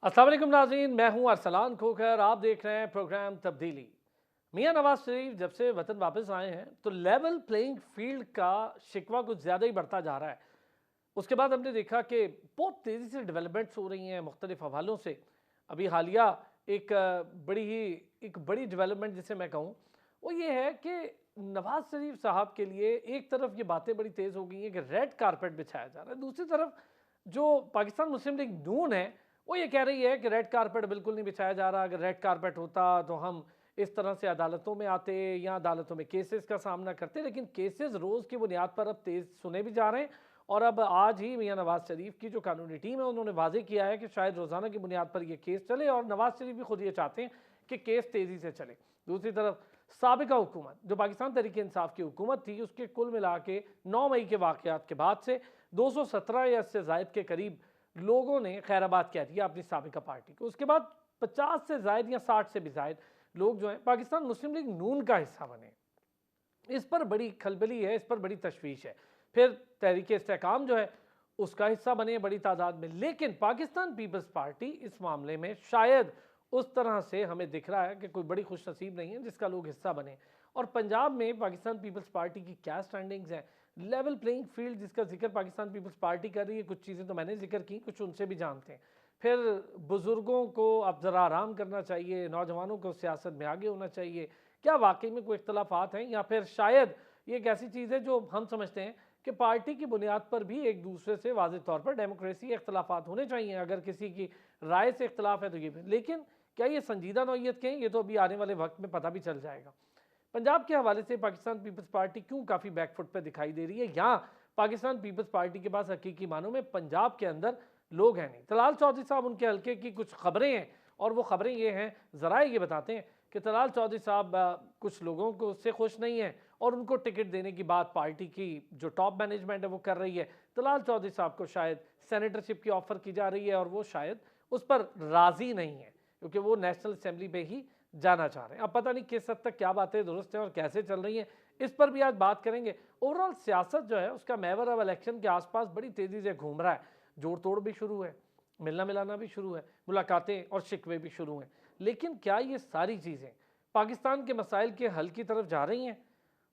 अस्सलाम वालेकुम नाज़रीन, मैं हूं अरसलान खोखर। आप देख रहे हैं प्रोग्राम तब्दीली। मियां नवाज शरीफ जब से वतन वापस आए हैं तो लेवल प्लेइंग फील्ड का शिकवा कुछ ज़्यादा ही बढ़ता जा रहा है। उसके बाद हमने देखा कि बहुत तेज़ी से डेवलपमेंट्स हो रही हैं मुख्तलिफ हवालों से। अभी हालिया एक बड़ी डेवलपमेंट जिसे मैं कहूँ वो ये है कि नवाज शरीफ साहब के लिए एक तरफ ये बातें बड़ी तेज़ हो गई हैं कि रेड कारपेट बिछाया जा रहा है, दूसरी तरफ जो पाकिस्तान मुस्लिम लीग नून है वो ये कह रही है कि रेड कारपेट बिल्कुल नहीं बिछाया जा रहा। अगर रेड कारपेट होता तो हम इस तरह से अदालतों में आते या अदालतों में केसेस का सामना करते, लेकिन केसेस रोज़ की बुनियाद पर अब तेज़ सुने भी जा रहे हैं। और अब आज ही मियां नवाज शरीफ की जो कानूनी टीम है उन्होंने वाजे किया है कि शायद रोज़ाना की बुनियाद पर यह केस चले, और नवाज शरीफ भी खुद ये चाहते हैं कि केस तेज़ी से चले। दूसरी तरफ साबिका हुकूमत जो पाकिस्तान तहरीक इंसाफ की हुकूमत थी, उसके कुल मिला के 9 मई के वाक़यात के बाद से 217 या इससे ज़ायद के करीब लोगों ने खैराबाद कह दिया अपनी साबिका पार्टी को। उसके बाद 50 से ज़ायद या 60 से भी ज़ायद लोग जो हैं पाकिस्तान मुस्लिम लीग नून का हिस्सा बने। इस पर बड़ी खलबली है, इस पर बड़ी तशवीश है। फिर तहरीक इस्तेहकाम जो है उसका हिस्सा बने बड़ी तादाद में, लेकिन पाकिस्तान पीपल्स पार्टी इस मामले में शायद उस तरह से हमें दिख रहा है कि कोई बड़ी खुश नसीब नहीं है जिसका लोग हिस्सा बने। और पंजाब में पाकिस्तान पीपल्स पार्टी की क्या स्टैंडिंग्स हैं, लेवल प्लेइंग फील्ड जिसका जिक्र पाकिस्तान पीपल्स पार्टी कर रही है, कुछ चीज़ें तो मैंने जिक्र की, कुछ उनसे भी जानते हैं। फिर बुज़ुर्गों को अब ज़रा आराम करना चाहिए, नौजवानों को सियासत में आगे होना चाहिए, क्या वाकई में कोई इख्तलाफात हैं, या फिर शायद ये एक ऐसी चीज़ है जो हम समझते हैं कि पार्टी की बुनियाद पर भी एक दूसरे से वाज़ेह तौर पर डेमोक्रेसी इख्तलाफात होने चाहिए। अगर किसी की राय से इख्तलाफ है तो ये भी, लेकिन क्या ये संजीदा नौइयत के हैं, ये तो अभी आने वाले वक्त में पता भी चल जाएगा। पंजाब के हवाले से पाकिस्तान पीपल्स पार्टी क्यों काफ़ी बैकफुट पे दिखाई दे रही है, यहाँ पाकिस्तान पीपल्स पार्टी के पास हकीकी मानों में पंजाब के अंदर लोग हैं नहीं। तलाल चौधरी साहब उनके हल्के की कुछ खबरें हैं, और वो खबरें ये हैं, ज़राए ये बताते हैं कि तलाल चौधरी साहब कुछ लोगों को उससे खुश नहीं है और उनको टिकट देने की बात पार्टी की जो टॉप मैनेजमेंट है वो कर रही है। तलाल चौधरी साहब को शायद सेनेटरशिप की ऑफ़र की जा रही है और वो शायद उस पर राज़ी नहीं है, क्योंकि वो नेशनल असेंबली पे ही जाना चाह रहे हैं। अब पता नहीं किस हद तक क्या बातें दुरुस्त हैं और कैसे चल रही हैं, इस पर भी आज बात करेंगे। ओवरऑल सियासत जो है उसका महवर अब इलेक्शन के आसपास बड़ी तेज़ी से घूम रहा है। जोड़ तोड़ भी शुरू है, मिलना मिलाना भी शुरू है, मुलाकातें और शिकवे भी शुरू हैं। लेकिन क्या ये सारी चीज़ें पाकिस्तान के मसाइल के हल की तरफ जा रही हैं?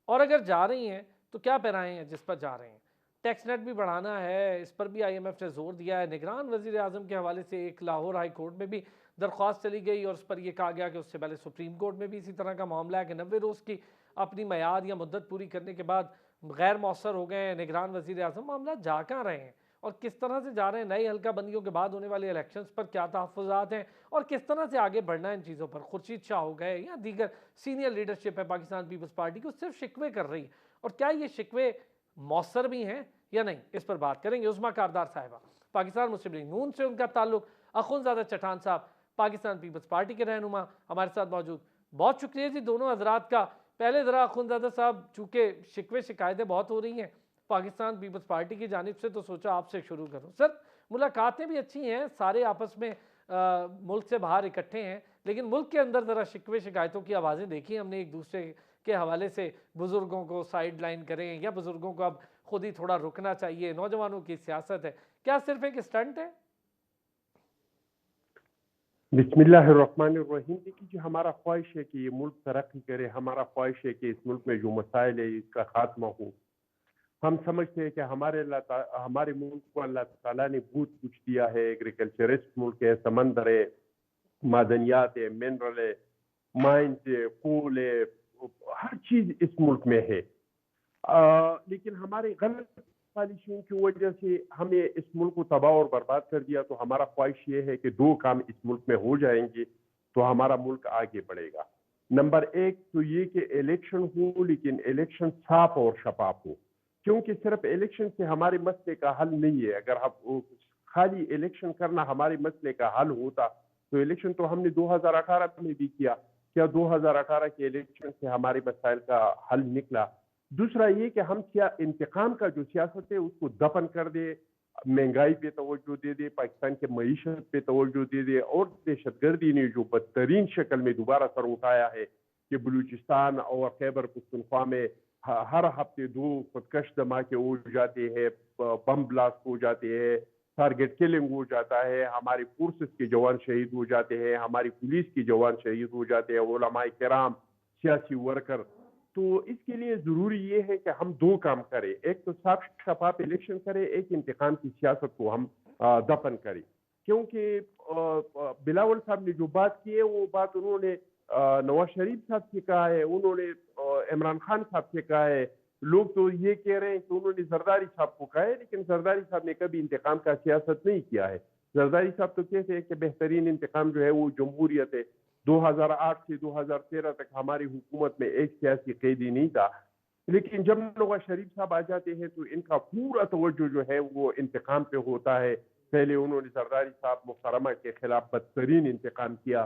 और अगर जा रही हैं तो क्या पैराएँ हैं जिस पर जा रहे हैं? टैक्स नेट भी बढ़ाना है, इस पर भी IMF ने जोर दिया है। निगरान वज़ीर आज़म के हवाले से एक लाहौर हाई कोर्ट में भी दरख्वास्त चली गई और उस पर यह कहा गया कि उससे पहले सुप्रीम कोर्ट में भी इसी तरह का मामला है कि 90 रोज़ की अपनी मियाद या मुद्दत पूरी करने के बाद गैर मौसर हो गए हैं निगरान वज़ीर आज़म। मामला जा कहाँ रहे हैं और किस तरह से जा रहे हैं? नई हल्का बंदियों के बाद होने वाले इलेक्शंस पर क्या तहफ़्फ़ुज़ात हैं और किस तरह से आगे बढ़ना है इन चीज़ों पर? खुर्शीद शाह हो गए या दीगर सीनियर लीडरशिप है पाकिस्तान पीपल्स पार्टी को सिर्फ शिकवे कर रही है, और क्या ये शिकवे मौसर भी हैं या नहीं, इस पर बात करेंगे। उस्मा कारदार साहिबा पाकिस्तान मुस्लिम लीग नून से उनका ताल्लुक, अखुंज़ादा चट्टान साहब पाकिस्तान पीपल्स पार्टी के रहनुमा हमारे साथ मौजूद। बहुत शुक्रिया जी दोनों हजरात का। पहले ज़रा अखुंज़ादा साहब, चूँकि शिकवे शिकायतें बहुत हो रही हैं पाकिस्तान पीपल्स पार्टी की जानिब से, तो सोचा आपसे शुरू करूँ। सर, मुलाकातें भी अच्छी हैं, सारे आपस में मुल्क से बाहर इकट्ठे हैं, लेकिन मुल्क के अंदर ज़रा शिकवे शिकायतों की आवाज़ें देखी हमने एक दूसरे के हवाले से। बुज़ुर्गों को साइड लाइन करें या बुज़ुर्गों को अब खुद ही थोड़ा रुकना चाहिए, नौजवानों की सियासत है, क्या सिर्फ एक स्टंट है? बिस्मिल्लाहिर्रहमानिर्रहीम। देखिए जी, हमारा ख्वाहिश है कि ये मुल्क तरक्की करे, हमारा ख्वाहिश है कि इस मुल्क में जो मसाइल है इसका खात्मा हो। हम समझते हैं कि हमारे मुल्क को अल्लाह ताला ने बहुत कुछ दिया है। एग्रीकल्चरिस्ट मुल्क है, समंदर है, मादनियात है, मिनरल है, माइंस है, कोल है, हर चीज इस मुल्क में है। लेकिन हमारे गलत पॉलिसियों की वजह से हमें इस मुल्क को तबाह और बर्बाद कर दिया। तो हमारा ख्वाहिश ये है कि दो काम इस मुल्क में हो जाएंगे तो हमारा मुल्क आगे बढ़ेगा। नंबर एक तो ये कि इलेक्शन हो, लेकिन इलेक्शन साफ और शफाफ हो, क्योंकि सिर्फ इलेक्शन से हमारे मसले का हल नहीं है। अगर हम खाली इलेक्शन करना हमारे मसले का हल होता तो इलेक्शन तो हमने 2018 में भी किया। क्या 2018 के इलेक्शन से हमारे मसाइल का हल निकला? दूसरा ये कि हम क्या इंतकाम का जो सियासत है उसको दफन कर दे, महंगाई पे तवज्जो दे दे, पाकिस्तान के मईशत पे तवज्जो दे दे, और दहशतगर्दी ने जो बदतरीन शक्ल में दोबारा सर उठाया है कि बलूचिस्तान और खैबर पख्तूनख्वा में हर हफ्ते दो खुदकश धमाके हो जाते हैं, बम ब्लास्ट हो जाते हैं, टारगेट किलिंग हो जाता है, हमारे फोर्सेस के जवान शहीद हो जाते हैं, हमारी पुलिस के जवान शहीद हो जाते हैं, उलमाए किराम, सियासी वर्कर। तो इसके लिए ज़रूरी ये है कि हम दो काम करें, एक तो साफ शफाफ इलेक्शन करें, एक इंतकाम की सियासत को हम दफन करें। क्योंकि बिलावल साहब ने जो बात की है वो बात उन्होंने नवाज शरीफ साहब से कहा है, उन्होंने इमरान खान साहब से कहा है। लोग तो ये कह रहे हैं कि उन्होंने जरदारी साहब को कहा है, लेकिन जरदारी साहब ने कभी इंतकाम का सियासत नहीं किया है। जरदारी साहब तो कहते हैं कि बेहतरीन इंतकाम जो है वो जमहूरियत है। 2008 से 2013 तक हमारी हुकूमत में एक सियासी कैदी नहीं था, लेकिन जब नवाज शरीफ साहब आ जाते हैं तो इनका पूरा तवज्जो जो है वो इंतकाम पे होता है। पहले उन्होंने जरदारी साहब मुहतरमा के खिलाफ बदतरीन इंतकाम किया,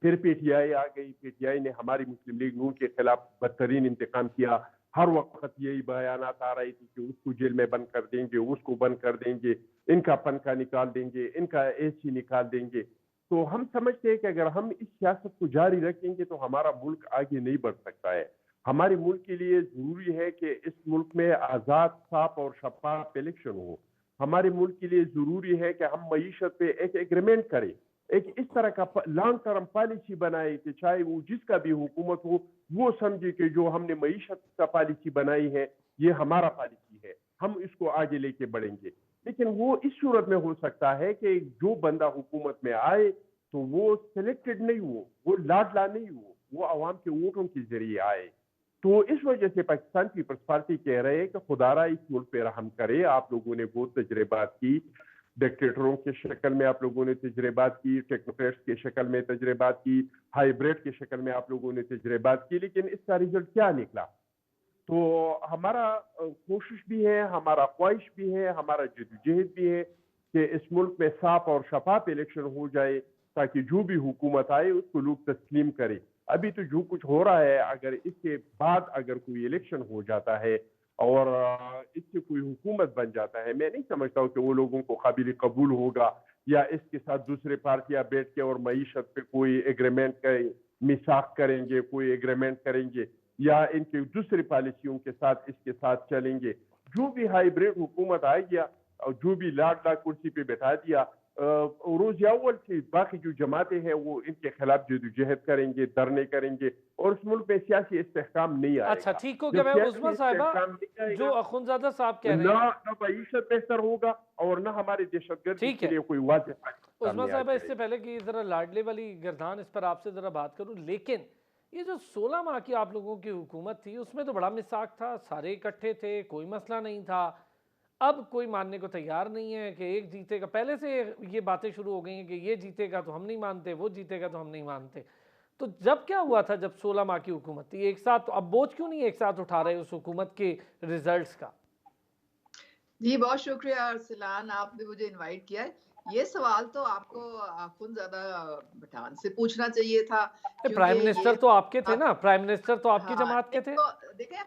फिर पीटीआई आ गई, पीटीआई ने हमारी मुस्लिम लीग नून के खिलाफ बदतरीन इंतकाम किया। हर वक्त यही बयानात आ रही थी कि उसको जेल में बंद कर देंगे, उसको बंद कर देंगे, इनका पनका निकाल देंगे, इनका एसी निकाल देंगे। तो हम समझते हैं कि अगर हम इस सियासत को जारी रखेंगे तो हमारा मुल्क आगे नहीं बढ़ सकता है। हमारे मुल्क के लिए जरूरी है कि इस मुल्क में आज़ाद, साफ और शफाफ इलेक्शन हो। हमारे मुल्क के लिए जरूरी है कि हम मईशत पे एक एग्रीमेंट करें, एक इस तरह का लॉन्ग टर्म पॉलिसी बनाए कि चाहे वो जिसका भी हुकूमत हो वो समझे कि जो हमने मईशत का पॉलिसी बनाई है ये हमारा पॉलिसी है, हम इसको आगे लेके बढ़ेंगे। लेकिन वो इस सूरत में हो सकता है कि जो बंदा हुकूमत में आए तो वो सिलेक्टेड नहीं हो, वो लाडला नहीं हो, वो आवाम के वोटों के जरिए आए। तो इस वजह से पाकिस्तान पीपल्स पार्टी कह रहे हैं कि खुदारा इस मुल्क पे रहम करे। आप लोगों ने बहुत तजर्बात की, डिक्टेटरों के शक्ल में आप लोगों ने तजर्बात की, टेक्नोक्रेट्स के शक्ल में तजर्बात की, हाइब्रिड के शक्ल में आप लोगों ने तजर्बात की, लेकिन इसका रिजल्ट क्या निकला? तो हमारा कोशिश भी है, हमारा ख्वाहिश भी है, हमारा जद्दोजहद भी है कि इस मुल्क में साफ और शफाफ इलेक्शन हो जाए ताकि जो भी हुकूमत आए उसको लोग तस्लीम करें। अभी तो जो कुछ हो रहा है, अगर इसके बाद अगर कोई इलेक्शन हो जाता है और इससे कोई हुकूमत बन जाता है, मैं नहीं समझता हूँ कि वो लोगों को काबिल कबूल होगा या इसके साथ दूसरे पार्टियां बैठ के और मईशत पे कोई एग्रीमेंट करें, मिसाक करेंगे, कोई एग्रीमेंट करेंगे या इनके दूसरी पॉलिसियों के साथ इसके साथ चलेंगे। जो भी हाइब्रिड हुकूमत आएगी और जो भी लाड लाख कुर्सी पे बैठा दिया, रोज अव्वल से बाकी जो जमातें हैं वो इनके खिलाफ जदोजहद करेंगे, धरने करेंगे और उस मुल्क में सियासी इस्तेहकाम नहीं अच्छा, आएगा। ठीक हो गया। जब मैं सियासी उस्मा साहिबा, इस्तेहकाम नहीं जो आएगा अखुंजादा साहब कह रहे ना हैं, ना मईशत बेहतर होगा और ना हमारे दहशतगर्दी ठीक के है लिए कोई वाजह उस्मा सामने आ साहिबा, इससे जाएगी। पहले कि ज़रा लाडले वाली गर्दान इस पर आपसे ज़रा बात करूं, लेकिन ये जो 16 माह की आप लोगों की हुकूमत थी उसमें तो बड़ा मिसाक था, सारे इकट्ठे थे, कोई मसला नहीं था। अब कोई मानने को तैयार नहीं है कि एक जीतेगा। पहले से ये बातें शुरू हो गई हैं कि ये जीतेगा तो हम नहीं मानते, वो जीतेगा तो हम नहीं मानते। तो जब क्या हुआ था, जब 16 माह की हुकूमत थी एक साथ, तो अब बोझ क्यों नहीं एक साथ उठा रहे उस हुकूमत के रिजल्ट्स का? जी, बहुत शुक्रिया अरसलान, आपने मुझे इनवाइट किया है। ये सवाल तो आपको अख़ुंज़ादा पठान से पूछना चाहिए था, क्योंकि प्राइम ये मिनिस्टर तो आपके थे आप ना, प्राइम मिनिस्टर तो आपकी हाँ, जमात के नहीं थे। तो देखिए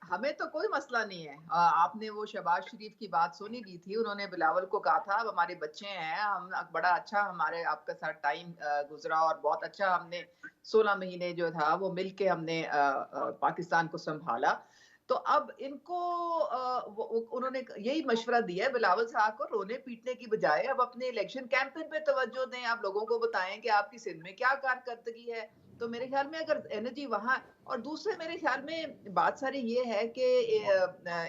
हमें तो कोई मसला नहीं है। आपने वो शहबाज शरीफ की बात सुनी ली थी, उन्होंने बिलावल को कहा था अब हमारे बच्चे हैं, हम बड़ा अच्छा हमारे आपके साथ टाइम गुज़रा और बहुत अच्छा हमने 16 महीने जो था वो मिलके हमने पाकिस्तान को सँभाला। तो अब इनको उन्होंने यही मशवरा दिया है बिलावल साहब को, रोने पीटने की बजाय अब अपने इलेक्शन कैंपेन पे तवज्जो दें, आप लोगों को बताएं कि आपकी सिंध में क्या कारकर्दगी है। तो मेरे ख्याल में अगर एनर्जी वहाँ, और दूसरे मेरे ख्याल में बात सारी ये है कि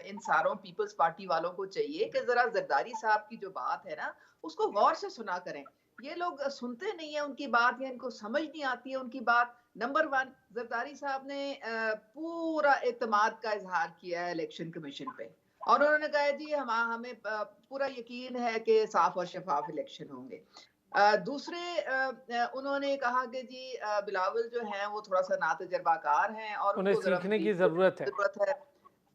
इन सारों पीपल्स पार्टी वालों को चाहिए कि जरा जरदारी साहब की जो बात है ना उसको गौर से सुना करें। ये लोग सुनते नहीं है उनकी बात या इनको समझ नहीं आती है उनकी बात। नंबर वन, जरदारी साहब ने पूरा एतमाद का इजहार किया है इलेक्शन कमीशन पे और उन्होंने कहा है जी हमें पूरा यकीन है कि साफ और शफाफ इलेक्शन होंगे। दूसरे उन्होंने कहा कि जी बिलावल जो हैं वो थोड़ा सा नातजर्बाकार हैं और उन्हें उनको जरा सीखने की मजीद ज़रूरत है। जरूरत है।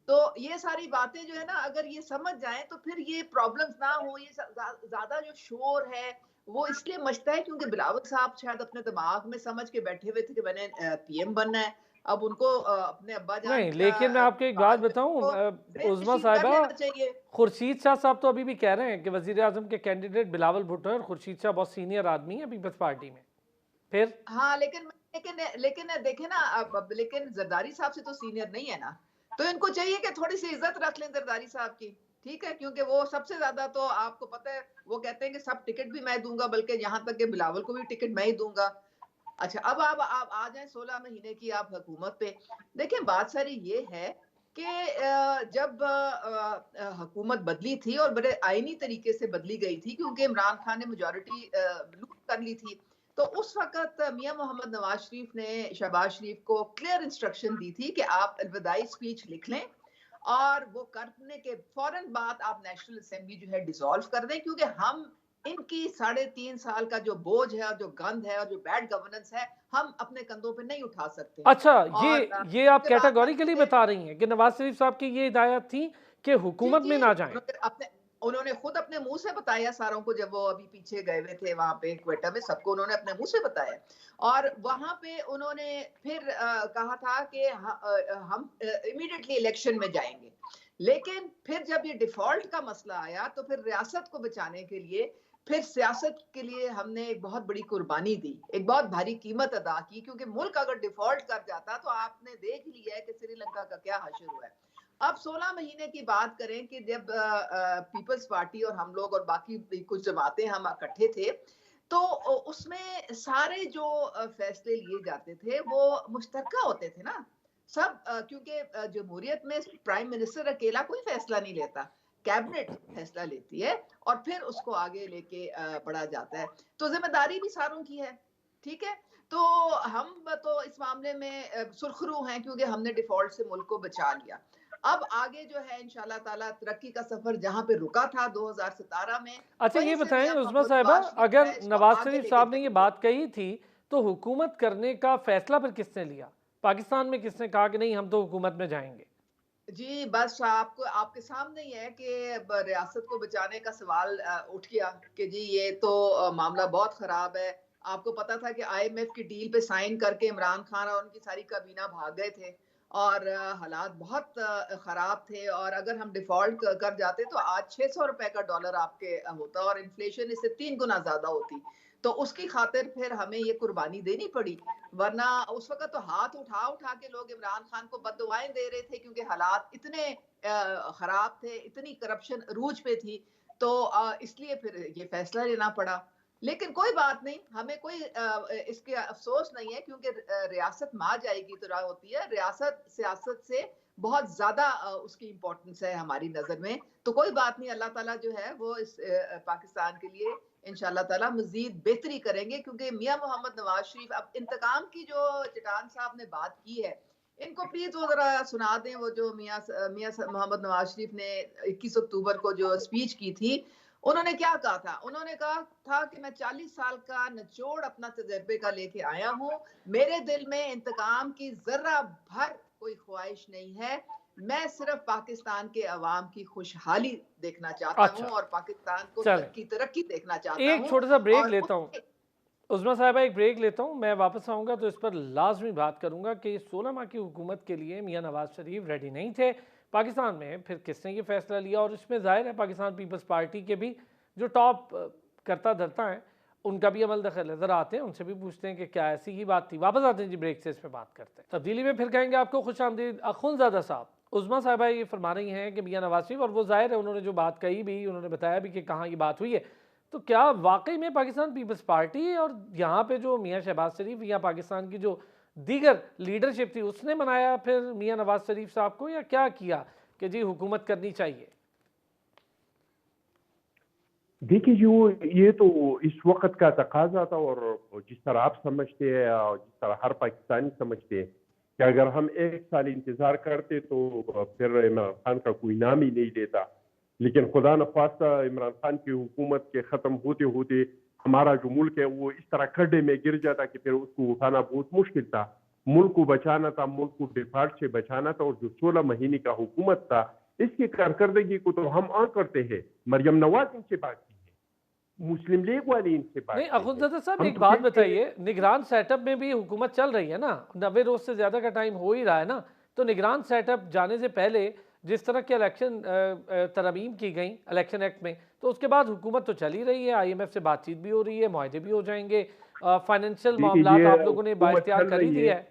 तो ये सारी बातें जो है ना अगर ये समझ जाएं तो फिर ये प्रॉब्लम्स ना हो। ये ज्यादा जो शोर है वो इसलिए मचता है क्योंकि बिलावल साहब शायद अपने दिमाग में समझ के बैठे हुए थे कि मैंने पीएम बनना है। अब उनको अपने अब्बा जान नहीं, का लेकिन मैं आपको एक बात बात जो है बताऊं, वो ज़हन उज़मा नशीन कर साहिबा, लेना चाहिए। खुर्शीद शाह साहब तो अभी भी कह रहे हैं कि वजीर आजम के कैंडिडेट बिलावल भुट्टो हैं और खुर्शीद शाह बहुत सीनियर आदमी है पीपल्स पार्टी में। फिर हाँ, लेकिन देखे ना लेकिन जरदारी साहब से तो सीनियर नहीं है ना, तो इनको चाहिए कि थोड़ी सी इज्जत रख लें जरदारी साहब की। ठीक है, क्योंकि वो सबसे ज्यादा तो आपको पता है, वो कहते हैं कि सब टिकट भी मैं दूंगा, बल्कि यहाँ तक कि बिलावल को भी टिकट मैं ही दूंगा। अच्छा, अब आप आ जाएं 16 महीने की आप हुकूमत पे। देखिए, बात सारी ये है कि जब हुकूमत बदली थी और बड़े आईनी तरीके से बदली गई थी, क्योंकि इमरान खान ने मेजॉरिटी लूट कर ली थी, तो उस वक्त मियां मोहम्मद नवाज शरीफ ने शहबाज शरीफ को क्लियर इंस्ट्रक्शन दी थी कि आप अलविदाई स्पीच लिख लें, और वो करने के फौरन बाद आप नेशनल असेंबली जो है डिसॉल्व कर दें, क्योंकि हम इनकी 3.5 साल का जो बोझ है और जो गंद है और जो बैड गवर्नेंस है, हम अपने कंधों पे नहीं उठा सकते। अच्छा, और ये आप उसके बाद कैटेगोरिकली बता रही हैं कि नवाज शरीफ साहब की ये हिदायत थी कि जी हुकूमत जी, में ना जाएं। उन्होंने खुद अपने मुंह से बताया सारों को, जब वो अभी पीछे गए हुए थे वहां पे क्वेटा में, सबको उन्होंने अपने मुंह से बताया। और वहां पे उन्होंने फिर कहा था कि हम इमीडिएटली इलेक्शन में जाएंगे। लेकिन फिर जब ये डिफॉल्ट का मसला आया, तो फिर रियासत को बचाने के लिए, फिर सियासत के लिए हमने एक बहुत बड़ी कुर्बानी दी, एक बहुत भारी कीमत अदा की, क्योंकि मुल्क अगर डिफॉल्ट कर जाता तो आपने देख लिया है कि श्रीलंका का क्या हश्र हुआ है। अब 16 महीने की बात करें कि जब पीपल्स पार्टी और हम लोग और बाकी कुछ जमातें हम इकट्ठे थे, तो उसमें सारे जो फैसले लिए जाते थे वो मुश्तरका होते थे ना सब, क्योंकि जमहूरियत में प्राइम मिनिस्टर अकेला कोई फैसला नहीं लेता, कैबिनेट फैसला लेती है और फिर उसको आगे लेके बढ़ा जाता है, तो जिम्मेदारी भी सारों की है। ठीक है, तो हम तो इस मामले में सुरखरू हैं, क्योंकि हमने डिफॉल्ट से मुल्क को बचा लिया। अब आगे जो है इंशाल्लाह ताला तरक्की का सफर जहां पे रुका था 2017 में, अच्छा, ये वहीं से बताएं मियां उस्मा मोहम्मद साहिबा, नवाज शरीफ जो अगर है इसको नवाज आगे शरीफ लेके साहब ने ये चलेंगे। बात कही थी तो हुकूमत करने का फैसला फिर किसने लिया? पाकिस्तान में किसने कहा कि नहीं हम तो हुकूमत में जाएंगे? जी, बस आपको आपके सामने ही है कि रियासत को बचाने का सवाल उठ गया कि जी ये तो मामला बहुत खराब है। आपको पता था कि आईएमएफ की डील पे साइन करके इमरान खान और उनकी सारी काबीना भाग गए थे, और हालात बहुत खराब थे, और अगर हम डिफॉल्ट कर जाते तो आज 600 रुपए का डॉलर आपके होता और इन्फ्लेशन इससे 3 गुना ज्यादा होती। तो उसकी खातिर फिर हमें ये कुर्बानी देनी पड़ी, वरना उस वक्त तो हाथ उठा उठा के लोग इमरान खान को बददुआएं दे रहे थे, क्योंकि हालात इतने खराब थे, इतनी करप्शन अरूज पे थी, तो इसलिए फिर ये फैसला लेना पड़ा। लेकिन कोई बात नहीं, हमें कोई इसके अफसोस नहीं है, क्योंकि रियासत मा जाएगी तो राह होती है, रियासत सियासत से बहुत ज्यादा उसकी इम्पोर्टेंस है हमारी नजर में। तो कोई बात नहीं, अल्लाह ताला जो है वो इस पाकिस्तान के लिए इंशाल्लाह ताला मजीद बेहतरी करेंगे, क्योंकि मियां मोहम्मद नवाज शरीफ, अब इंतकाम की जो चटान साहब ने बात की है, इनको प्लीज वो जरा सुना दें, वो जो मियां मियां मोहम्मद नवाज शरीफ ने 21 अक्टूबर को जो स्पीच की थी, उन्होंने क्या कहा था? उन्होंने कहा था कि मैं 40 साल का निचोड़ अपना तजर्बे का लेके आया हूँ, मेरे दिल में इंतकाम की जर्रा भर कोई ख्वाहिश नहीं है, मैं सिर्फ पाकिस्तान के अवाम की खुशहाली देखना चाहता हूँ अच्छा, और पाकिस्तान को चलें, तरक्की तरक्की देखना चाहता एक हूँ। छोटा सा ब्रेक और लेता हूँ। उसके उस्मा साहिबा, एक ब्रेक लेता हूँ, मैं वापस आऊँगा तो इस पर लाजमी बात करूँगा कि 16 माह की हुकूमत के लिए मियां नवाज शरीफ रेडी नहीं थे पाकिस्तान में, फिर किसने ये फैसला लिया, और इसमें जाहिर है पाकिस्तान पीपल्स पार्टी के भी जो टॉप करता धरता हैं उनका भी अमल दखल है। ज़रा आते हैं उनसे भी पूछते हैं कि क्या ऐसी ही बात थी। वापस आते हैं जी ब्रेक से, इस पर बात करते हैं। तब्दीली में फिर कहेंगे आपको खुश आमदीद। अखुनज़ादा साहब, उस्मा साहिबा ये फरमा रही हैं कि मियां नवाज शरीफ, और वो जाहिर है उन्होंने जो बात कही भी, उन्होंने बताया भी कि कहाँ ये बात हुई है, तो क्या वाकई में पाकिस्तान पीपल्स पार्टी और यहाँ पे जो मियां शहबाज शरीफ या पाकिस्तान की जो दीगर लीडरशिप थी उसने मनाया फिर मियां नवाज शरीफ साहब को, या क्या किया कि जी हुकूमत करनी चाहिए? देखिए जो ये तो इस वक्त का तकाजा था, और जिस तरह आप समझते हैं और जिस तरह हर पाकिस्तानी समझते हैं कि अगर हम एक साल इंतजार करते तो फिर इमरान खान का कोई नाम ही नहीं लेता। लेकिन खुदा न खास्ता इमरान खान की हुकूमत के ख़त्म होते होते हमारा जो मुल्क है वो इस तरह खड्डे में गिर जाता कि फिर उसको उठाना बहुत मुश्किल था। मुल्क को बचाना था, मुल्क को डिफॉल्ट से बचाना था, और जो 16 महीने का हुकूमत था इसकी कारकर्दगी को तो हम करते हैं। मरियम नवाज इनसे बात की है, मुस्लिम लीग वाले इनसे नहीं, बात की है। अखुनज़ादा साहब हम एक तो बात कहते हैं बताइए, निगरान सेटअप में भी हुकूमत चल रही है ना, 90 रोज से ज़्यादा का टाइम हो ही रहा है ना, तो निगरान सेटअप जाने से पहले जिस तरह के इलेक्शन तरमीम की गई इलेक्शन एक्ट में, तो उसके बाद हुकूमत तो चल ही रही है, आईएमएफ से बातचीत भी हो रही है, मुआहदे भी हो जाएंगे, फाइनेंशियल देखिए मामलात ये आप लोगों ने हुकूमत बाइख्तियार चल कर ही रही है, दिया है।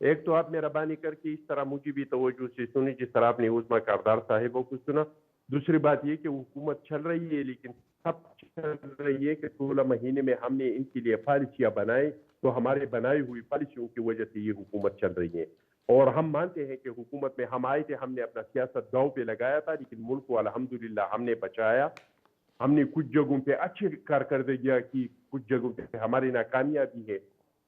ایک تو آپ مہربانی کر کے اس طرح مجھے بھی توجہ سے سنی جس طرح آپ نے عظمیٰ کردار صاحبوں کو سنا. دوسری بات یہ کہ حکومت چل رہی ہے لیکن سب چل رہی ہے کہ 16 مہینے میں ہم نے ان کے لیے پالیسیاں بنائی تو ہمارے بنائی ہوئی پالیسیوں کی وجہ سے یہ حکومت چل رہی ہے. اور ہم مانتے ہیں کہ حکومت میں ہم آئے تھے, ہم نے اپنا سیاست داؤ پہ لگایا تھا لیکن ملک کو الحمدللہ ہم نے بچایا. ہم نے کچھ جگہوں پہ اچھی کارکردگیاں کی, کچھ جگہوں پہ ہماری ناکامیاں بھی ہے.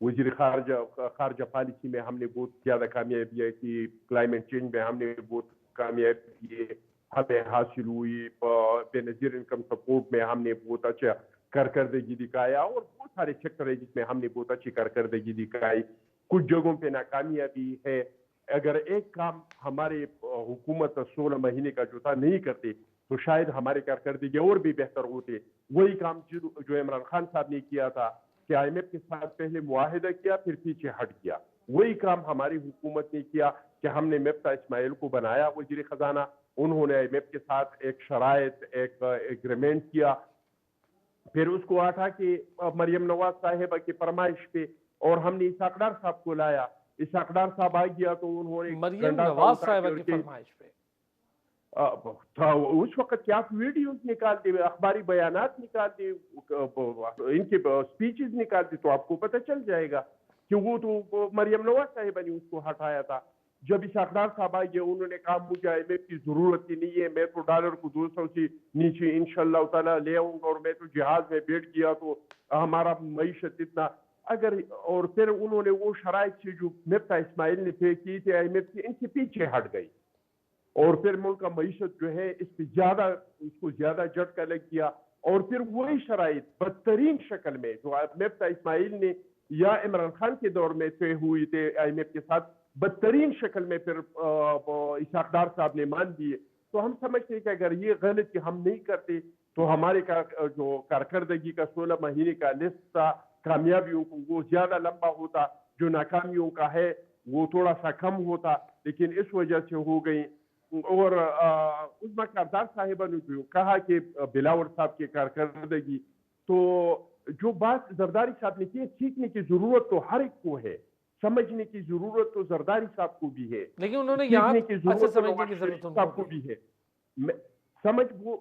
وزیر خارجہ پالیسی میں ہم نے بہت زیادہ کامیابیاں کی, کلائمیٹ چینج میں ہم نے بہت کامیابی کی ہمیں حاصل ہوئی, بے نظیر انکم سپورٹ میں ہم نے بہت اچھا کارکردگی دکھایا, اور بہت سارے سیکٹر ہیں جس میں ہم نے بہت اچھی کارکردگی دکھائی. کچھ جگہوں پہ ناکامیاں بھی ہے. اگر ایک کام ہمارے حکومت 16 مہینے کا جو تھا نہیں کرتے تو شاید ہمارے کارکردگی اور بھی بہتر ہوتے. وہی کام جو عمران خان صاحب نے کیا تھا کہ آئی ایم ایف کے ساتھ پہلے معاہدہ کیا پھر پیچھے ہٹ گیا, وہی کام ہماری حکومت نے کیا کہ ہم نے مفتاح اسماعیل کو بنایا وزیر خزانہ, انہوں نے آئی ایم ایف کے ساتھ ایک شرائط ایک ایگریمنٹ کیا, پھر اس کو آٹھا کہ مریم نواز صاحبہ کی فرمائش پہ, اور ہم نے اسحاق ڈار صاحب کو لایا. اسحاق ڈار صاحب آ گیا تو انہوں نے مریم نواز صاحبہ کی فرمائش پہ اس وقت کیا ویڈیوز نکالتے, اخباری بیانات نکالتے, ان کے سپیچز نکالتے تو آپ کو پتہ چل جائے گا کہ وہ تو مریم نواز صاحبہ نے اس کو ہٹایا تھا. جب اسحاق ڈار صاحب آئے انہوں نے کہا مجھے آئی ایم ایف کی ضرورت ہی نہیں ہے, میں تو ڈالر کو 200 سے نیچے انشاءاللہ تعالیٰ لے آؤں گا, اور میں تو جہاز میں بیٹھ گیا تو ہمارا معیشت اتنا اگر, اور پھر انہوں نے وہ شرائط سے جو مفتاح اسماعیل نے طے کی تھی آئی ایم ایف کی ان کے پیچھے ہٹ گئی, اور پھر ملک کا معیشت جو ہے اس کو زیادہ جھٹکا لگ گیا. اور پھر وہی شرائط بدترین شکل میں جو مفتاح اسماعیل نے یا عمران خان کے دور میں طے ہوئی تھے آئی ایم ایف کے ساتھ, بدترین شکل میں پھر اسحاق ڈار صاحب نے مان دیے. تو ہم سمجھتے ہیں کہ اگر یہ غلط کہ ہم نہیں کرتے تو ہمارے جو کارکردگی کا 16 مہینے کا لسٹ تھا کامیابیوں کو وہ زیادہ لمبا ہوتا, جو ناکامیوں کا ہے وہ تھوڑا سا کم ہوتا, لیکن اس وجہ سے ہو گئی. اور عظمیٰ کردار صاحبہ نے جو کہا کہ بلاول صاحب کی کارکردگی, تو جو بات زرداری صاحب نے کی, سیکھنے کی ضرورت تو ہر ایک کو ہے, سمجھنے کی ضرورت تو زرداری صاحب کو بھی ہے, لیکن انہوں نے یہاں سیکھنے کی ضرورت سمجھنے کی ضرورت صاحب کو بھی ہے, سمجھ وہ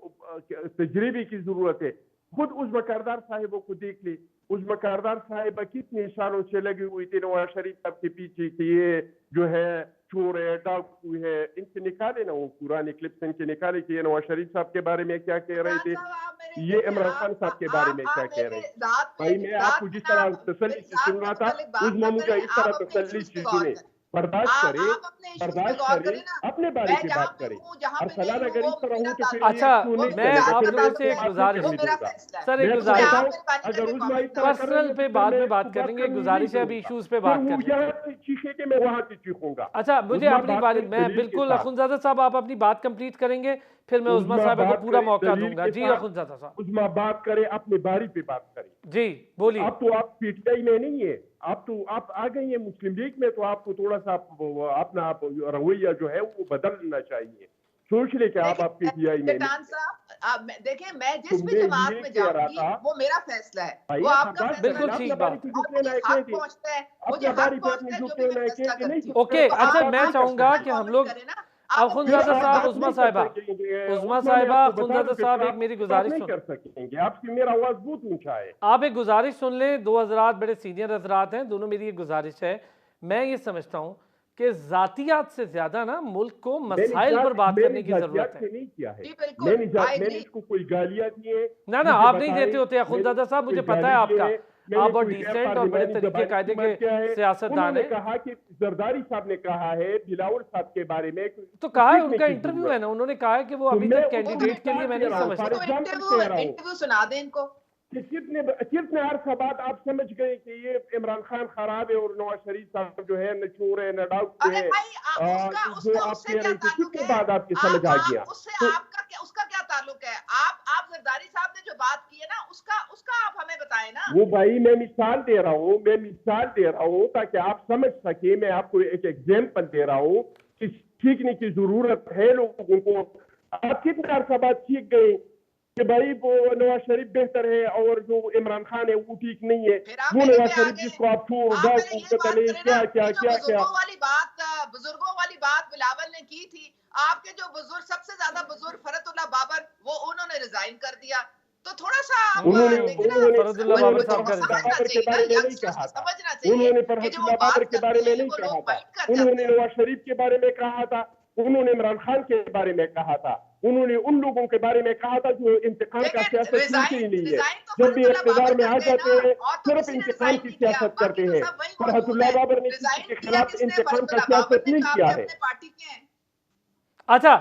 تجربے کی ضرورت ہے. خود عظمیٰ کردار صاحبوں کو دیکھ لے, عظمیٰ کردار صاحبہ کتنے سالوں سے لگی ہوئی تھی نواز شریف صاحب کے پیچھے کہ یہ جو ہے چور ہے, ڈاکو ہے, ان سے نکالے نا وہ پرانے کلپس ان کے نکالے کہ یہ نواز شریف صاحب کے بارے میں کیا کہہ رہے تھے, یہ عمران خان صاحب کے بارے میں کیا کہہ رہے ہیں. بھائی میں آپ کو جس طرح تسلی سے سن رہا تھا عظمیٰ مجھے اس طرح تسلی سے سنے, برداشت کرے اپنے بارے کی بات کرے, اور سلام اگر اس طرح ہو تو پھر اچھا میں آپ لوگوں سے ایک گزارش, سر ایک گزارش, اگر عظمیٰ اس طرح پرسنل پہ بعد میں بات کریں گے, گزارش ہے ابھی ایشوز پہ بات کریں گے. چیخے کہ میں وہاں سے چیخوں گا. اچھا مجھے اپنی باری, میں بالکل اخونزادہ صاحب آپ اپنی بات کمپلیٹ کریں گے پھر میں عظمیٰ صاحبہ کو پورا موقع دوں گا. جی اخونزادہ صاحب, عظمیٰ بات کرے اپنے باری پہ بات کرے. جی بولیے. اب تو آپ پی ٹی آئی میں نہیں ہے, آپ آ گئی ہیں مسلم لیگ میں, تو آپ کو تھوڑا سا اپنا رویہ جو ہے وہ بدلنا چاہیے. سوچ لے کہ آپ پی ٹی آئی میں دیکھیں, میں جس بھی جماعت میں جاؤں گی وہ میرا فیصلہ ہے, وہ آپ کا بالکل ٹھیک بات. اوکے, اچھا میں چاہوں گا کہ ہم لوگ اخونزادہ صاحب, عظمیٰ صاحبہ, عظمیٰ صاحبہ, اخونزادہ صاحب ایک میری گزارش نہیں کر سکیں گے, آپ کی میرا آواز بہت اونچا ہے. آپ ایک گزارش سن لیں, دو حضرات بڑے سینئر حضرات ہیں دونوں, میری ایک گزارش ہے. میں یہ سمجھتا ہوں کہ ذاتیات سے زیادہ نا ملک کو مسائل پر بات کرنے کی ضرورت ہے. میں نے اس کو کوئی گالیاں دی ہیں, نہ آپ نہیں دیتے ہوتے اخونزادہ صاحب, مجھے پتا ہے آپ کا, آپ بہت ڈیسنٹ اور بڑے طریقے قاعدے کے سیاستدان ہیں. انہوں نے کہا کہ زرداری صاحب نے کہا ہے بلاول صاحب کے بارے میں, تو کہا ہے ان کا انٹرویو ہے نا, انہوں نے کہا ہے کہ وہ ابھی تک کینڈیڈیٹ کے لیے میں نہیں سمجھتا. انٹرویو سنا دیں ان کو. کتنے عرصہ بعد آپ سمجھ گئے کہ یہ عمران خان خراب ہے اور نواز شریف صاحب جو ہے نہ چور ہے نہ ڈاکو ہے, جو آپ کہہ رہے تھے کتنے بعد آپ کی سمجھ آ گیا. اس کا کیا تعلق ہے؟ آپ زرداری صاحب نے جو بات کی ہے نا اس کا آپ ہمیں بتائیں نا. وہ بھائی میں مثال دے رہا ہوں تاکہ آپ سمجھ سکیں. میں آپ کو ایک ایگزامپل دے رہا ہوں کہ سیکھنے کی ضرورت ہے لوگوں کو. آپ کتنے عرصہ بعد سیکھ گئے کہ بھائی وہ نواز شریف بہتر ہے اور جو عمران خان ہے وہ ٹھیک نہیں ہے. پھر آپ وہ میرے نواز پہ شریف آگے جس کو آپ چور آپ پہلے ڈاکو یہ پتہ بات نہیں کریں نا، کیا کیا یہ جو کیا کیا. بزرگوں والی بات بلاول نے کی تھی، آپ کے جو بزرگ سب سے زیادہ بزرگ فرت اللہ بابر، وہ انہوں نے ریزائن کر دیا. تو تھوڑا سا آپ دیکھیں نا، فرد اللہ بابر صاحب کا سمجھنا بابر کے چاہیے نا، بارے میں نہیں یگسٹرز کہا کو تھا. سمجھنا چاہیے انہوں نے کہ فرحت جو وہ اللہ بابر بات کے بارے کرتے میں ہیں نہیں وہ کہا لوگ تھا. مائنڈ کر انہوں جاتے نے ہیں. نواز شریف کے بارے میں کہا تھا. انہوں نے عمران خان کے بارے میں کہا تھا. انہوں نے ان لوگوں کے بارے میں کہا تھا جو انتقام کا لیکن سیاست سنتے ہی نہیں ہے. ریزائن تو جب فرد بھی اللہ اقتدار بابر میں آ کرتے ہیں نا، جاتے ہیں اور تو صرف کسی نے انتقام ریزائن کی نہیں کیا، سیاست باقی کرتے تو ہیں. سب وہی فرحت موجود اللہ ہیں. بابر نے کسی ریزائن کے کیا خلاف کس نے؟ انتقام فرد کا اللہ بابر سیاست نے نہیں کہا کیا کہ ہے. اپنے پارٹی کے ہیں. اچھا،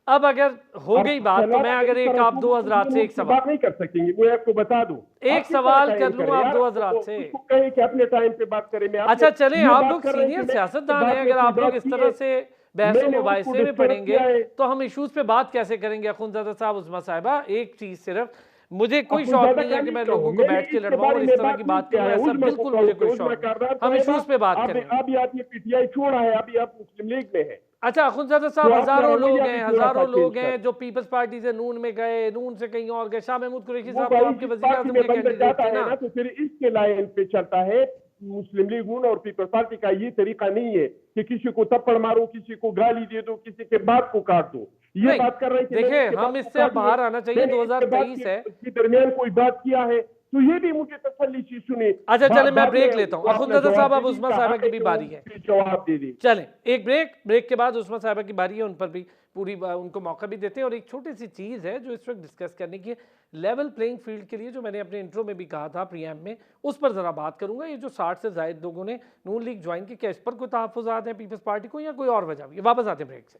اب اگر ہو اب گئی بات تو سلام میں اگر اگر اس ایک طرح آپ دو حضرات سے ایک کی سوال بات نہیں کر سکیں گے. وہ آپ کو بتا دوں ایک آپ کس طرح سوال کر قائم لوں کریں آپ یار. دو حضرات سے. اس کو کہیں کہ اپنے ٹائم پہ بات کریں. میں اچھا چلیں، یہ آپ بات لوگ کر رہے ہیں سینئر کہ میں سیاستدان بات ہیں، میں اگر کوئی آپ لوگ بات اس کی طرح ہے سے بحث میں و نے اس کو مباحثے میں ڈسٹرب پڑیں گے کیا ہے. تو ہم ایشوز پہ بات کیسے کریں گے؟ اخوندزادہ صاحب، عظمیٰ صاحبہ، ایک چیز صرف، مجھے کوئی آپ کو شوق زیادہ نہیں کا ہے کہ نہیں میں کہوں. لوگوں کو میں نے بیٹھ کے اس کے لڑواؤں اور بارے اس میں طرح کی بات نہیں بات کیا کروں، ہے. ایسا عظمیٰ کو بالکل کہو مجھے کہ کوئی عظمیٰ شوق نہیں. کاردار ہم صاحبہ ایشوز پہ بات کریں گے. ابھی آپ یہ پی ٹی آئی چھوڑا ہے. ابھی آپ مسلم لیگ میں ہیں. اچھا اخوندزادہ تو صاحب، آپ کا ہزاروں لوگ رویہ بھی ہیں، تھوڑا سا ہزاروں چینج لوگ ہیں کر. جو پیپلز پارٹی سے نون میں گئے، نون سے کہیں اور گئے. شاہ محمود قریشی وہ صاحب تو بھائی آپ کے جس وزیر پارٹی اعظم میں کے بندہ کینڈیڈیٹ جاتا تھے ہے نا. نا تو پھر اس کے لائن پہ چلتا ہے. مسلم لیگ نون اور پیپلز پارٹی کا یہ طریقہ نہیں ہے کہ کسی کو تپڑ مارو، کسی کو گالی دے دو، کسی کے بات کو کاٹ دو. یہ نہیں بات کر رہے ہیں کہ میں نے اس دیکھیں، کے ہم بات اس کو سے اب کاٹی ہے. باہر آنا چاہیے. میں نے اس کے بات 2023 ہے. کے درمیان کوئی بات کیا ہے تو یہ بھی مجھے تسلی سے سنے. اچھا چلیں، میں بعد بریک لیتا ہوں. وہ اپنا اخوندزادہ جواب صاحب، دے اب دی. عظمیٰ کا صاحبہ حق کی ہے بھی کہ وہ باری ہے. پھر جواب دے دی. چلیں ایک بریک کے بعد عظمیٰ صاحبہ کی باری ہے، ان پر بھی پوری ان کو موقع بھی دیتے ہیں. اور ایک چھوٹی سی چیز ہے جو اس وقت ڈسکس کرنے کی ہے، لیول پلینگ فیلڈ کے لیے، جو میں نے اپنے انٹرو میں بھی کہا تھا، پری ایم میں، اس پر ذرا بات کروں گا. یہ جو 60 سے زائد لوگوں نے نون لیگ جوائن کی، کیا اس پر کوئی تحفظات ہیں پیپلز پارٹی کو یا کوئی اور وجہ بھی؟ واپس آتے ہیں بریک سے.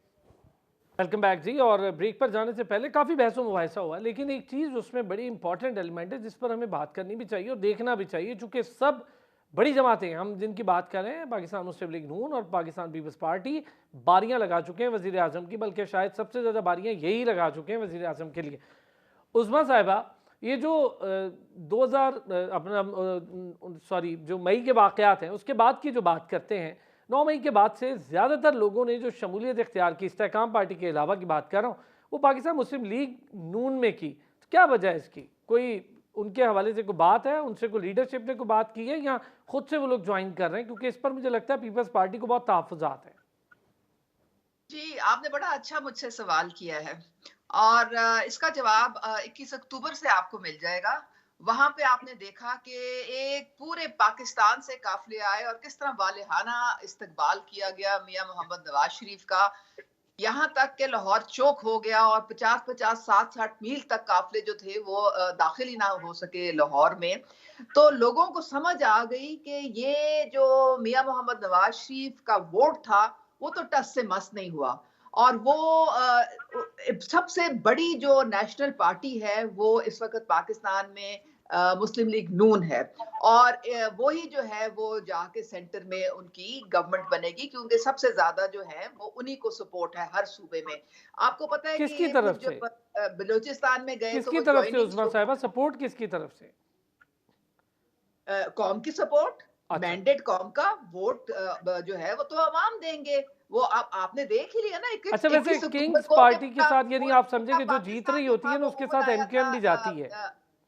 ویلکم بیک جی. اور بریک پر جانے سے پہلے کافی بحث و مباحثہ ہوا، لیکن ایک چیز اس میں بڑی امپورٹنٹ ایلیمنٹ ہے جس پر ہمیں بات کرنی بھی چاہیے اور دیکھنا بھی چاہیے. چونکہ سب بڑی جماعتیں ہم جن کی بات کر رہے ہیں، پاکستان مسلم لیگ نون اور پاکستان پیپلز پارٹی، باریاں لگا چکے ہیں وزیر اعظم کی، بلکہ شاید سب سے زیادہ باریاں یہی لگا چکے ہیں وزیر اعظم کے لیے. عظمیٰ صاحبہ، یہ جو 2000 جو مئی کے واقعات ہیں، اس کے بعد کی جو بات کرتے ہیں، 9 مئی کے بعد سے زیادہ تر لوگوں نے جو شمولیت اختیار کی، استحکام پارٹی کے علاوہ کی بات کر رہا ہوں، وہ پاکستان مسلم لیگ نون میں کی. کیا وجہ ہے اس کی؟ کوئی ان کے حوالے سے کوئی بات ہے؟ ان سے کوئی لیڈرشپ نے کوئی بات کی ہے یا خود سے وہ لوگ جوائن کر رہے ہیں؟ کیونکہ اس پر مجھے لگتا ہے پیپلز پارٹی کو بہت تحفظات ہیں. جی، آپ نے بڑا اچھا مجھ سے سوال کیا ہے اور اس کا جواب 21 اکتوبر سے آپ کو مل جائے گا. وہاں پہ آپ نے دیکھا کہ ایک پورے پاکستان سے قافلے آئے اور کس طرح والہانہ استقبال کیا گیا میاں محمد نواز شریف کا. یہاں تک کہ لاہور چوک ہو گیا اور 50 60 میل تک قافلے جو تھے وہ داخل ہی نہ ہو سکے لاہور میں. تو لوگوں کو سمجھ آ گئی کہ یہ جو میاں محمد نواز شریف کا ووٹ تھا وہ تو ٹس سے مس نہیں ہوا. اور وہ سب سے بڑی جو نیشنل پارٹی ہے وہ اس وقت پاکستان میں مسلم لیگ نون ہے اور وہی جو ہے وہ جا کے سینٹر میں ان کی گورنمنٹ بنے گی کیونکہ سب سے زیادہ جو ہے وہ انہی کو سپورٹ ہے ہر صوبے میں. آپ کو پتا ہے کہ کس کی یہ پھر طرف سے؟ جب بلوچستان میں گئے کس تو کی وہ طرف سے جوائننگ عظمیٰ صاحبہ؟ سپورٹ کس کی طرف سے؟ قوم کی سپورٹ، اچھا مینڈیٹ قوم کا، ووٹ جو ہے وہ تو عوام دیں گے. وہ آپ نے دیکھ ہی لیا نا اچھا، ویسے 21 اکتوبر کنگز کو کہ پارٹی کے ساتھ، یعنی آپ سمجھیں پورا کہ جو جیت پاکستان رہی جو ہوتی تھا ہے نا، وہ اس کے ووٹ ساتھ آیا ایم کیو تھا. ایم بھی جاتی ہے.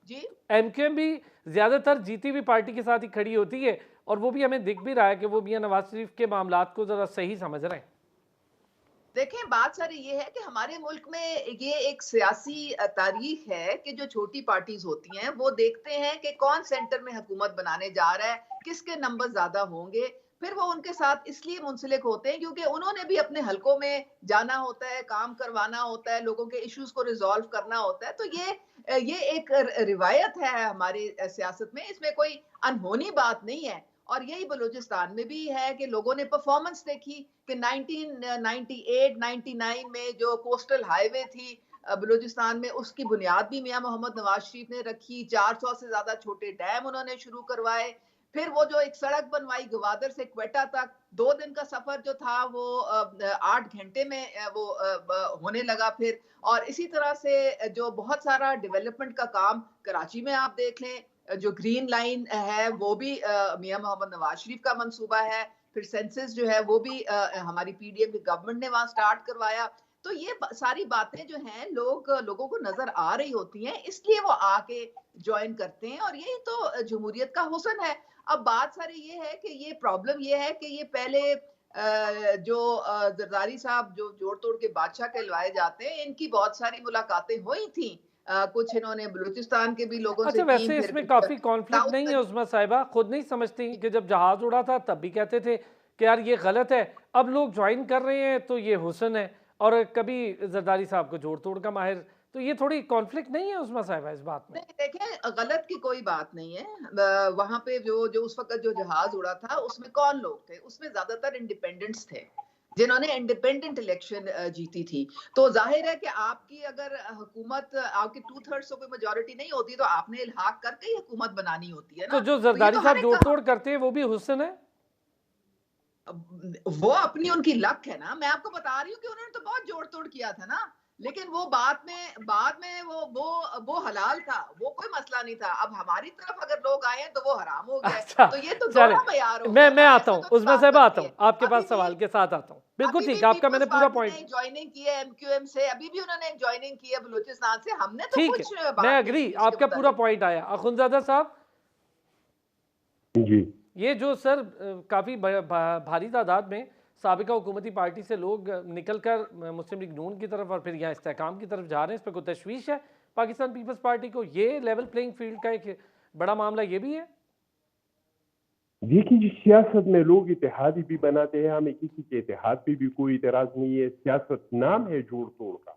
جی، ایم کیو ایم بھی زیادہ تر جیتی ہوئی پارٹی کے ساتھ ہی کھڑی ہوتی ہے اور وہ بھی ہمیں دکھ بھی رہا ہے کہ وہ میاں نواز شریف کے معاملات کو ذرا صحیح سمجھ رہے ہیں. دیکھیں بات ساری یہ ہے کہ ہمارے ملک میں یہ ایک سیاسی تاریخ ہے کہ جو چھوٹی پارٹیز ہوتی ہیں وہ دیکھتے ہیں کہ کون سینٹر میں حکومت بنانے جا رہا ہے، کس کے نمبر زیادہ ہوں گے. پھر وہ ان کے ساتھ اس لیے منسلک ہوتے ہیں کیونکہ انہوں نے بھی اپنے حلقوں میں جانا ہوتا ہے، کام کروانا ہوتا ہے، لوگوں کے ایشوز کو ریزالو کرنا ہوتا ہے. تو یہ ایک روایت ہے ہماری سیاست میں، اس میں کوئی انہونی بات نہیں ہے. اور یہی بلوچستان میں بھی ہے کہ لوگوں نے پرفارمنس دیکھی کہ 1998 99 میں جو کوسٹل ہائی وے تھی بلوچستان میں، اس کی بنیاد بھی میاں محمد نواز شریف نے رکھی. 400 سے زیادہ چھوٹے ڈیم انہوں نے شروع کروائے. پھر وہ جو ایک سڑک بنوائی گوادر سے کوئٹہ تک، 2 دن کا سفر جو تھا وہ 8 گھنٹے میں وہ ہونے لگا. پھر اور اسی طرح سے جو بہت سارا ڈیولپمنٹ کا کام کراچی میں آپ دیکھ لیں، جو گرین لائن ہے وہ بھی میاں محمد نواز شریف کا منصوبہ ہے. پھر سینسس جو ہے وہ بھی ہماری پی ڈی ایم کی گورنمنٹ نے وہاں سٹارٹ کروایا. تو یہ ساری باتیں جو ہیں لوگوں کو نظر آ رہی ہوتی ہیں، اس لیے وہ آ کے جوائن کرتے ہیں، اور یہی تو جمہوریت کا حسن ہے۔ اب بات ساری یہ ہے کہ یہ پرابلم یہ ہے کہ یہ پہلے جو زرداری صاحب جو جوڑ توڑ کے بادشاہ کہلوائے جاتے ہیں، ان کی بہت ساری ملاقاتیں ہوئی تھیں، کچھ انہوں نے بلوچستان کے بھی لوگوں سے اچھا کی، ویسے اس پھر میں کافی کانفلکٹ ساؤتھ نہیں ہے کا عظمیٰ صاحبہ؟ خود نہیں سمجھتی کہ جب جہاز اڑا تھا تب بھی کہتے تھے کہ یار یہ غلط ہے، اب لوگ جوائن کر رہے ہیں تو یہ حسن ہے، اور کبھی زرداری صاحب کو جوڑ توڑ کا ماہر، تو یہ تھوڑی کانفلکٹ نہیں ہے عظمیٰ صاحبہ اس بات میں؟ نہیں دیکھیں، غلط کی کوئی بات نہیں ہے۔ وہاں پہ جو اس وقت جو جہاز اڑا تھا اس میں کون لوگ تھے؟ اس میں زیادہ تر انڈیپینڈنٹس تھے جنہوں نے انڈیپینڈنٹ الیکشن جیتی تھی۔ تو ظاہر ہے کہ آپ کی اگر حکومت، آپ کی 2/3 سے کوئی میجورٹی نہیں ہوتی تو آپ نے الحاق کر کے ہی حکومت بنانی ہوتی ہے تو نا۔ جو تو یہ زرداری تو ہر صاحب ایک جوڑ کا توڑ کرتے ہیں وہ بھی حسن ہے؟ وہ اپنی ان کی لک ہے نا۔ میں آپ کو بتا رہی ہوں کہ انہوں نے تو بہت جوڑ توڑ کیا تھا نا، لیکن وہ بعد میں وہ حلال تھا، وہ کوئی مسئلہ نہیں تھا۔ اب ہماری طرف اگر لوگ آئے ہیں تو وہ حرام ہو گئے، اچھا تو یہ تو چلیں، دوہرا معیار ہو میں گیا نا، آتا ایسے ہوں تو نہیں عظمیٰ بات صاحبہ، آتا بنتی ہوں ہے۔ آپ کے ابھی پاس بھی سوال کے ساتھ آتا ہوں، بالکل ابھی بھی ٹھیک ہے، آپ کا میں نے پیپلز پورا پارٹی نے پوائنٹ، ایک جوائننگ کی ہے ایم کیو ایم سے، ابھی بھی انہوں نے ایک جوائننگ کی ہے بلوچستان سے، ہم نے تو ٹھیک ہے، کچھ میں بات نہیں اگری، کی اس کے آپ کا پورا متعلق۔ پوائنٹ آیا۔ اخونزادہ صاحب، جی یہ جو سر کافی بھاری تعداد میں سابقہ حکومتی پارٹی سے لوگ نکل کر مسلم لیگ نون کی طرف اور پھر یہاں استحکام کی طرف جا رہے ہیں، اس پہ کوئی تشویش ہے پاکستان پیپلز پارٹی کو؟ یہ لیول پلینگ فیلڈ کا ایک بڑا معاملہ یہ بھی ہے؟ دیکھیے جی، سیاست میں لوگ اتحادی بھی بناتے ہیں، ہمیں کسی کے اتحاد پہ بھی کوئی اعتراض نہیں ہے۔ سیاست نام ہے جوڑ توڑ کا،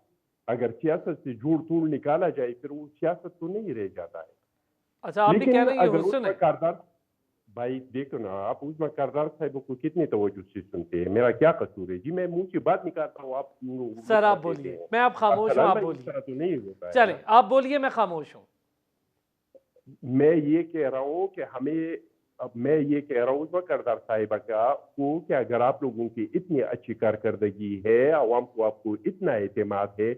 اگر سیاست سے جوڑ توڑ نکالا جائے پھر وہ سیاست تو نہیں رہ جاتا ہے۔ اچھا آپ بھی کہہ لیکن رہے ہیں یہ اگر اس حسن میں ہے؟ کاردار، بھائی دیکھو نا، آپ اس میں کاردار صاحب کو کتنی توجہ سے سنتے ہیں، میرا کیا قصور ہے جی؟ میں منہ کی بات نکالتا ہوں، آپ سر آپ نکال دیتے بولیے، ہیں۔ میں آپ اب خاموش ہوں، حلال آپ بھائی اس بولیے، طرح تو نہیں ہوتا ہے چلیں نا۔ آپ بولیے، میں خاموش ہوں۔ میں یہ کہہ رہا ہوں کہ ہمیں، اب میں یہ کہہ رہا ہوں اس وقت کردار صاحبہ کا کو کہ اگر آپ لوگوں کی اتنی اچھی کارکردگی ہے، عوام کو آپ کو اتنا اعتماد ہے،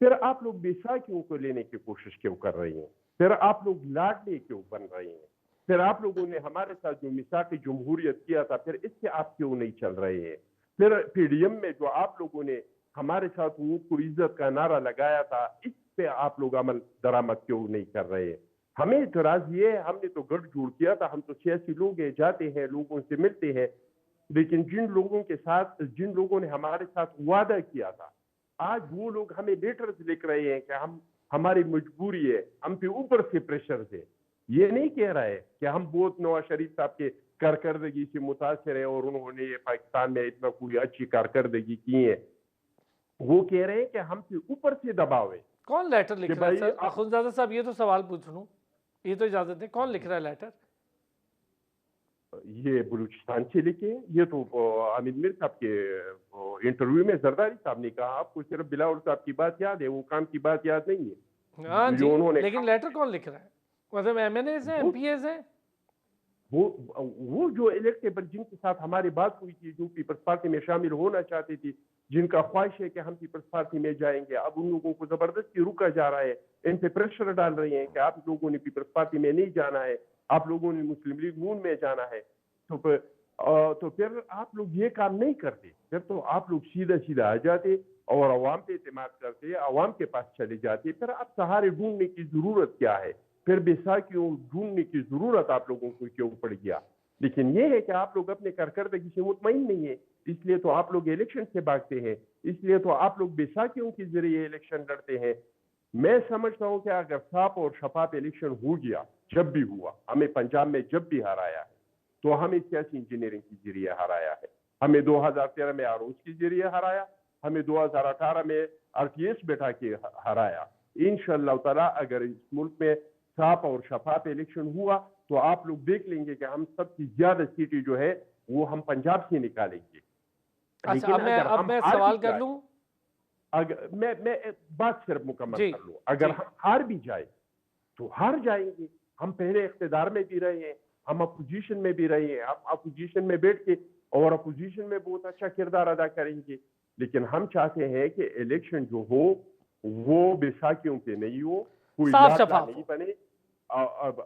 پھر آپ لوگ بیساکھیوں کو لینے کی کوشش کیوں کر رہے ہیں؟ پھر آپ لوگ لاڈلے کیوں بن رہے ہیں؟ پھر آپ لوگوں نے ہمارے ساتھ جو میثاق جمہوریت کیا تھا، پھر اس سے آپ کیوں نہیں چل رہے ہیں؟ پھر پی ڈی ایم میں جو آپ لوگوں نے ہمارے ساتھ اونٹ کو عزت کا نعرہ لگایا تھا، اس پہ آپ لوگ عمل درآمد کیوں نہیں کر رہے ہیں؟ ہمیں اعتراض یہ ہے، ہم نے تو گٹھ جوڑ کیا تھا، ہم تو سیاسی لوگ ہیں، جاتے ہیں لوگوں سے ملتے ہیں، لیکن جن لوگوں کے ساتھ، جن لوگوں نے ہمارے ساتھ وعدہ کیا تھا، آج وہ لوگ ہمیں لیٹرز لکھ رہے ہیں کہ ہماری مجبوری ہے، ہم پہ اوپر سے پریشر ہے۔ یہ نہیں کہہ رہا ہے کہ ہم بہت نواز شریف صاحب کے کارکردگی سے متاثر ہیں اور انہوں نے پاکستان میں اتنا کوئی اچھی کارکردگی کی ہے، وہ کہہ رہے ہیں کہ ہم سے اوپر سے دباؤ ہے کون لیٹر کہ لکھ رہا ہے بھائی سر؟ اخونزادہ صاحب یہ تو سوال پوچھ لوں، یہ تو اجازت دیں، کون لکھ رہا ہے لیٹر؟ یہ بلوچستان سے لکھے، یہ تو حامد میر صاحب کے انٹرویو میں زرداری صاحب نے کہا۔ آپ کو صرف بلاول صاحب کی بات یاد ہے، وہ کام کی بات یاد نہیں ہاں ہے جی، جو انہوں نے لیکن لیٹر کون لکھ رہا ہے؟ مطلب ایم این ایز ہیں، ایم پی ایز ہیں؟ وہ جو الیکٹیبل جن کے ساتھ ہماری بات ہوئی تھی، جو پیپلز پارٹی میں شامل ہونا چاہتے تھے، جن کا خواہش ہے کہ ہم پیپلز پارٹی میں جائیں گے، اب ان لوگوں کو زبردستی روکا جا رہا ہے، ان پہ پریشر ڈال رہے ہیں کہ آپ لوگوں نے پیپلز پارٹی میں نہیں جانا ہے، آپ لوگوں نے مسلم لیگ نون میں جانا ہے۔ تو پھر آپ لوگ یہ کام نہیں کرتے، پھر تو آپ لوگ سیدھا سیدھا آ جاتے اور عوام پہ اعتماد کرتے، عوام کے پاس چلے جاتے، پھر آپ سہارے ڈھونڈنے کی ضرورت کیا ہے؟ پھر بیساکھیوں ڈھونڈنے کی ضرورت آپ لوگوں کو کیوں پڑ گیا؟ لیکن یہ ہے کہ آپ لوگ اپنے کارکردگی سے مطمئن نہیں ہیں، اس لیے تو آپ لوگ الیکشن سے بھاگتے ہیں، اس لیے تو آپ لوگ بیساکھیوں کے ذریعے الیکشن لڑتے ہیں۔ میں سمجھتا ہوں کہ اگر صاف اور شفاف الیکشن ہو گیا، جب بھی ہوا، ہمیں پنجاب میں جب بھی ہرایا ہے تو ہمیں سیاسی انجینئرنگ کے ذریعے ہرایا ہے، ہمیں 2013 میں آروز کے ذریعے ہرایا، ہمیں 2018 میں آر ٹی ایس بیٹھا کے ہرایا۔ انشاءاللہ تعالیٰ اگر اس ملک میں صاف اور شفاف الیکشن ہوا تو آپ لوگ دیکھ لیں گے کہ ہم سب کی زیادہ سیٹیں جو ہے وہ ہم پنجاب سے نکالیں گے۔ اچھا لیکن اگر اب ہم میں ہار بھی سوال کر جائیں، لوں؟ اگر میں بات صرف مکمل جی کر لوں، اگر جی، ہم ہار بھی جائیں تو ہار جائیں گے، ہم پہلے اقتدار میں بھی رہے ہیں، ہم اپوزیشن میں بھی رہے ہیں، ہم اپوزیشن میں بیٹھ کے اور اپوزیشن میں بہت اچھا کردار ادا کریں گے، لیکن ہم چاہتے ہیں کہ الیکشن جو ہو وہ بیساکھیوں کے نہیں ہو، کوئی صاف لاڈلا شفاف نہیں ہو۔ بنے۔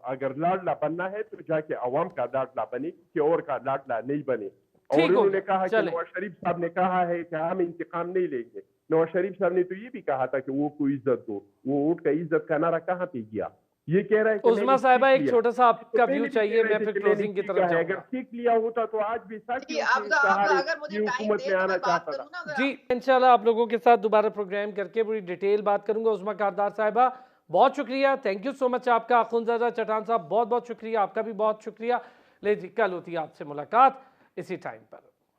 اگر لاڈلا بننا ہے تو جا کے عوام کا لاڈلا بنے، کسی اور کا لاڈلا نہیں بنے۔ اور ٹھیک ہو انہوں گیا، نے کہا کہ چلیں، نواز شریف صاحب نے کہا ہے کہ ہم انتقام نہیں لیں گے، नवाज शरीफ साहब ने तो ये भी कहा था कि वोट को इज्जत दो, वो वोट का इज्जत का नारा कहाँ पे गया? ये कह रहा है कि उस्मा मैंने साहिबा, सीख एक लिया। छोटा सा तो आपका पहले व्यू भी चाहिए, कह मैं रहे थे फिर कि मैंने क्लोजिंग की सीखा तरफ है। अगर जाऊंगा। सीख लिया होता तो आज भी जी, साथियों अब के अब सहारे अगर मुझे ये टाइम हुकूमत दे में तो आना मैं बात चाहता था। करूँ ना जी, इंशाल्लाह आप लोगों के साथ दोबारा प्रोग्राम करके पूरी डिटेल बात करूंगा। उस्मा कारदार साहिबा, बहुत शुक्रिया, थैंक यू सो मच आपका। अखुंज़ादा चट्टान साहब, बहुत बहुत शुक्रिया, आपका भी बहुत शुक्रिया। ले जी, कल होती है आपसे मुलाकात इसी टाइम पर।